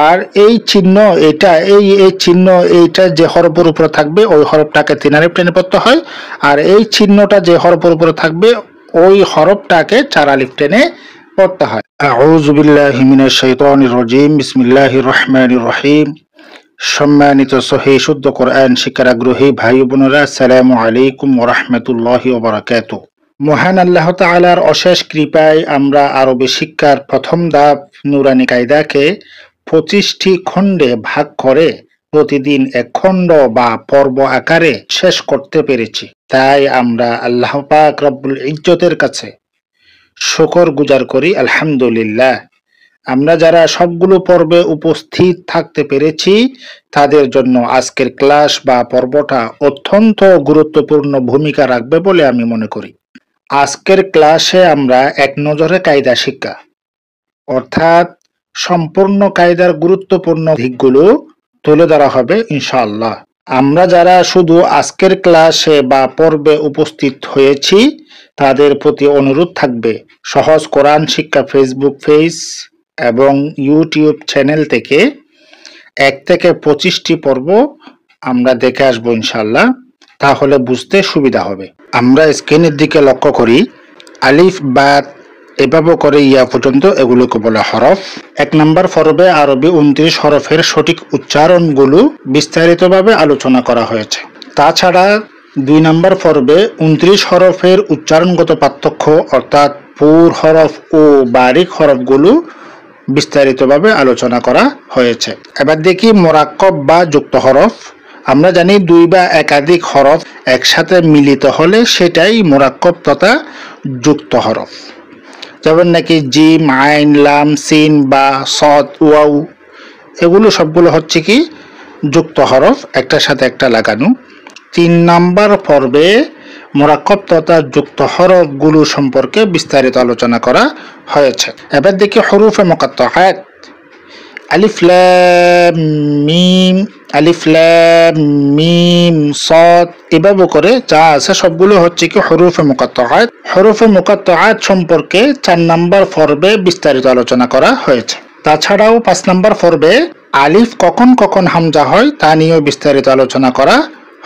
আর এই চিহ্ন এটা এই চিহ্ন এইটা যে হরফের উপরে থাকবে ওই হরফটাকে 3 আলিফ টেনে পড়তে হয়, আর এই চিহ্নটা যে হরফের উপরে থাকবে ওই হরফটাকে 4 আলিফ টেনে পড়তে হয়। আউযু বিল্লাহি মিনাশ শাইতানির রাজিম, বিসমিল্লাহির রহমানির রহিম। সম্মানিত সহিহ শুদ্ধ কোরআন শিক্ষার আগ্রহী ভাই বোনেরা, আসসালামু আলাইকুম ওয়া রাহমাতুল্লাহি ওয়া বারাকাতুহু। মহান আল্লাহ তাআলার অশেষ কৃপায় আমরা আরবি শিক্ষার প্রথম ধাপ নুরানি কায়দাকে 25টি খণ্ডে ভাগ করে প্রতিদিন এক খণ্ড বা পর্ব আকারে শেষ করতে পেরেছি। তাই আমরা আল্লাহ পাক রব্বুল ইজ্জতের কাছে শুকর গুজার করি, আলহামদুলিল্লাহ। আমরা যারা সবগুলো পর্বে উপস্থিত থাকতে পেরেছি তাদের জন্য আজকের ক্লাস বা পর্বটা অত্যন্ত গুরুত্বপূর্ণ ভূমিকা রাখবে বলে আমি মনে করি। আজকের ক্লাসে আমরা এক নজরে কায়দা শিক্ষা অর্থাৎ সম্পূর্ণ কায়দার গুরুত্বপূর্ণ দিকগুলো তুলে ধরা হবে ইনশাআল্লাহ। আমরা যারা শুধু আজকের ক্লাসে বা পর্বে উপস্থিত হয়েছি তাদের প্রতি অনুরোধ থাকবে সহজ কোরআন শিক্ষা ফেসবুক পেজ এবং ইউটিউব চ্যানেল থেকে 1 থেকে 25টি পর্ব আমরা দেখে আসবো ইনশাআল্লাহ, তাহলে বুঝতে সুবিধা হবে। আমরা স্ক্রিনের দিকে লক্ষ্য করি, আলিফ বা এভাবে করে ইয়া পর্যন্ত এগুলোকে বলে হরফ। 1 নম্বর পর্বে আরবি 29 হরফের সঠিক উচ্চারণগুলো বিস্তারিতভাবে আলোচনা করা হয়েছে। তাছাড়া 2 নম্বর পর্বে 29 হরফের উচ্চারণগত পার্থক্য অর্থাৎ পুর হরফ ও বারিক হরফগুলো বিস্তারিতভাবে আলোচনা করা হয়েছে। এবার দেখি মোরাক্কব বা যুক্ত হরফ। আমরা জানি 2 বা একাধিক হরফ একসাথে মিলিত হলে সেটাই মোরাক্কব তথা যুক্ত হরফ। যেমন নাকি জিম, আইন, লাম, সিন বা সদ, ওয়াও, এগুলো সবগুলো হচ্ছে কি যুক্ত হরফ, একটার সাথে একটা লাগানো। 3 নম্বর পর্বে মোরাক্কব তথা যুক্ত হরফগুলো সম্পর্কে বিস্তারিত আলোচনা করা হয়েছে। এবার দেখি হুরুফে মুকাত্তাআত। আলিফ লাম মিম, আলিফ লাম মিম সদ, এভাবে করে যা আছে সবগুলো হচ্ছে কি হুরুফে মুকাত্তাআত। হুরুফে মুকাত্তাআত সম্পর্কে 4 নম্বর পর্বে বিস্তারিত আলোচনা করা হয়েছে। তাছাড়াও 5 নম্বর পর্বে আলিফ কখন কখন হামজা হয় তা নিয়েও বিস্তারিত আলোচনা করা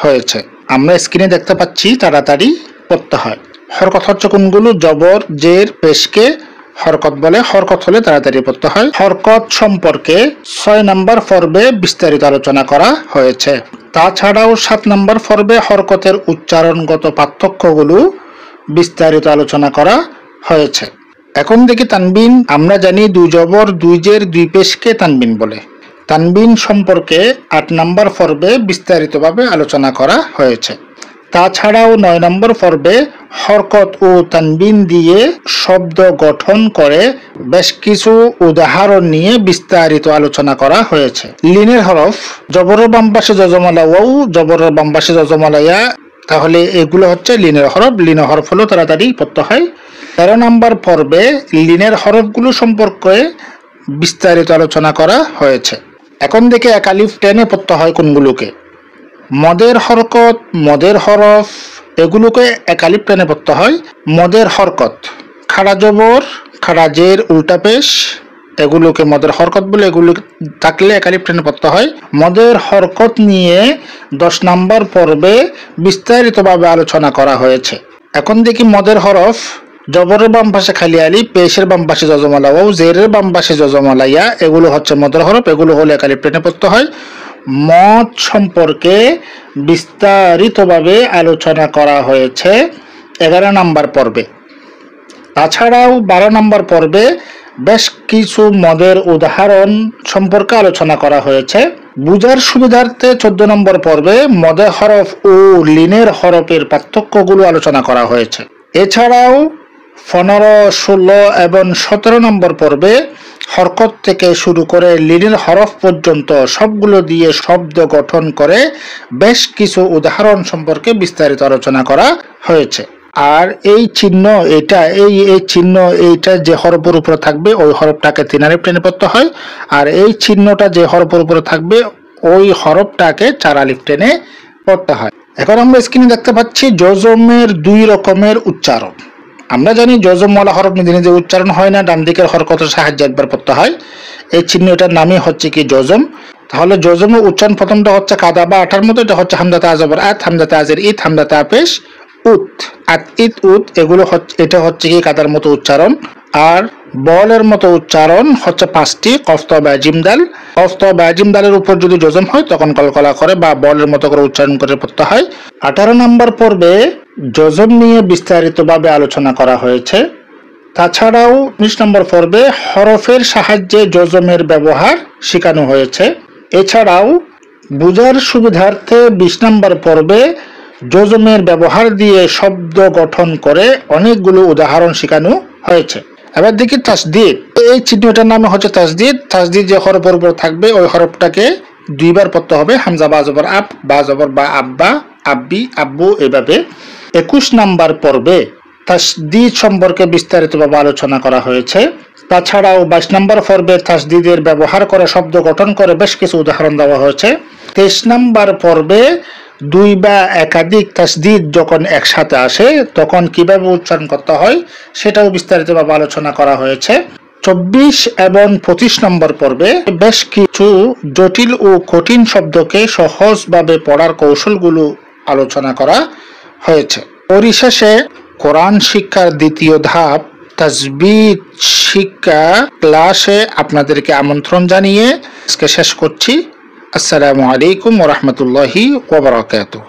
হয়েছে। আমরা স্ক্রিনে দেখতে পাচ্ছি, তাড়াতাড়ি পড়তে হয়। হরকত হচ্ছে কোনগুলো? জবর, জের, পেশকে হরকত বলে। হরকত হলে তাড়াতাড়ি পড়তে হয়। হরকত সম্পর্কে 6 নম্বর পর্বে বিস্তারিত আলোচনা করা হয়েছে। তাছাড়াও 7 নম্বর পর্বে হরকতের উচ্চারণগত পার্থক্যগুলো বিস্তারিত আলোচনা করা হয়েছে। এখন দেখি তানবিন। আমরা জানি 2 জবর, 2 জের, 2 পেশকে তানবিন বলে। তানবিন সম্পর্কে 8 নম্বর পর্বে বিস্তারিতভাবে আলোচনা করা হয়েছে। তাছাড়াও 9 নম্বর পর্বে হরকত ও তানবিন দিয়ে শব্দ গঠন করে বেশ কিছু উদাহরণ নিয়ে বিস্তারিত আলোচনা করা হয়েছে। লিনের হরফ, জবরের বাম পাশে যজমালা ওয়াও, জবরের বাম পাশে যজমালা ইয়া, তাহলে এগুলো হচ্ছে লিনের হরফ। লিনের হরফ হলো তাড়াতাড়ি পড়তে হয়। 13 নম্বর পর্বে লিনের হরফগুলো সম্পর্কে বিস্তারিত আলোচনা করা হয়েছে। এখন দেখে এক আলিফ টেনে পড়তে হয় কোনগুলোকে? মদের হরকত, মদের হরফ, এগুলোকে এক আলিফ টেনে পড়তে হয়। মদের হরকত, খাড়া জবর, খাড়া জের, উল্টা পেশ, এগুলোকে মদের হরকত বলে। এগুলো থাকলে এক আলিফ টেনে পড়তে হয়। মদের হরকত নিয়ে 10 নম্বর পর্বে বিস্তারিতভাবে আলোচনা করা হয়েছে। এখন দেখি মদের হরফ, জবরের বাম পাশে খালি আলিফ, পেশের বাম পাশে যজমালা ওয়াও, জেরের বাম পাশে যজমালা ইয়া, এগুলো হচ্ছে মদের হরফ। এগুলো হলে এক আলিফ টেনে পড়তে হয়। মদ সম্পর্কে বিস্তারিতভাবে আলোচনা করা হয়েছে 11 নম্বর পর্বে। তাছাড়াও 12 নম্বর পর্বে বেশ কিছু মদের উদাহরণ সম্পর্কে আলোচনা করা হয়েছে। বুঝার সুবিধার্থে 14 নম্বর পর্বে মদের হরফ ও লিনের হরফের পার্থক্যগুলো আলোচনা করা হয়েছে। এছাড়াও 15, 16 এবং 17 নম্বর পর্বে হরকত থেকে শুরু করে লিনের হরফ পর্যন্ত সবগুলো দিয়ে শব্দ গঠন করে বেশ কিছু উদাহরণ সম্পর্কে বিস্তারিত আলোচনা করা হয়েছে। আর এই চিহ্ন এই চিহ্ন এইটা যে হরফের উপরে থাকবে ওই হরফটাকে 3 আলিফ টেনে পড়তে হয়, আর এই চিহ্নটা যে হরফের উপরে থাকবে ওই হরফটাকে 4 আলিফ টেনে পড়তে হয়। এখন আমরা স্ক্রিনে দেখতে পাচ্ছি জজমের 2 রকমের উচ্চারণ। আমরা জানি জজমওয়ালা হরফ নিজে নিজে উচ্চারণ হয় না, ডান দিকের হরকতের সাহায্যে একবার পড়তে হয়। এই চিহ্নটার নামই হচ্ছে কি জজম। তাহলে জজমের উচ্চারণ প্রথমটা হচ্ছে কাদা বা আঠার মতো, এটা হচ্ছে হামজাতে আজবর আত, হামজাতে আজের ইত, হামজাতে আপেশ উত, আত ইত উত, এগুলো হচ্ছে, এটা হচ্ছে কি কাদার মতো উচ্চারণ। আর বলের মতো উচ্চারণ হচ্ছে 5টি, কফ ত বা জিম দাল। কফ ত বা জিম দালের উপর যদি জজম হয় তখন কলকলা করে বা বলের মতো করে উচ্চারণ করে পড়তে হয়। 18 নম্বর পর্বে জজম নিয়ে বিস্তারিতভাবে আলোচনা করা হয়েছে। তাছাড়াও 19 নম্বর পর্বে হরফের সাহায্যে জজমের ব্যবহার শেখানো হয়েছে। এছাড়াও বুঝার সুবিধার্থে 20 নম্বর পর্বে জজমের ব্যবহার দিয়ে শব্দ গঠন করে অনেকগুলো উদাহরণ শেখানো হয়েছে। এবার দেখি তাসদিদ। এই চিহ্নটার নাম হচ্ছে তাসদিদ। তাসদিদ যে হরফের উপর থাকবে ওই হরফটাকে 2 বার পড়তে হবে। হামজা বা জবর আব, বা জবর বা, আব্বা, আব্বি, আব্বু, এভাবে। 21 নম্বর পর্বে তাসদিদ সম্পর্কে বিস্তারিতভাবে আলোচনা করা হয়েছে। তাছাড়াও 22 নম্বর পর্বে তাসদিদের ব্যবহার করে শব্দ গঠন করে বেশ কিছু উদাহরণ দেওয়া হয়েছে। 23 নম্বর পর্বে 2 বা একাধিক তাসদিদ যখন একসাথে আসে তখন কিভাবে উচ্চারণ করতে হয় সেটাও বিস্তারিতভাবে আলোচনা করা হয়েছে। 24 এবং 25 নম্বর পর্বে বেশ কিছু জটিল ও কঠিন শব্দকে সহজভাবে পড়ার কৌশলগুলো আলোচনা করা হয়েছে। পরিশেষে কোরআন শিক্ষার দ্বিতীয় ধাপ তাজবিদ শিক্ষা ক্লাসে আপনাদেরকে আমন্ত্রণ জানিয়ে আজকে শেষ করছি। আসসালামু আলাইকুম ওয়া রাহমাতুল্লাহি ওয়া বারাকাতুহু।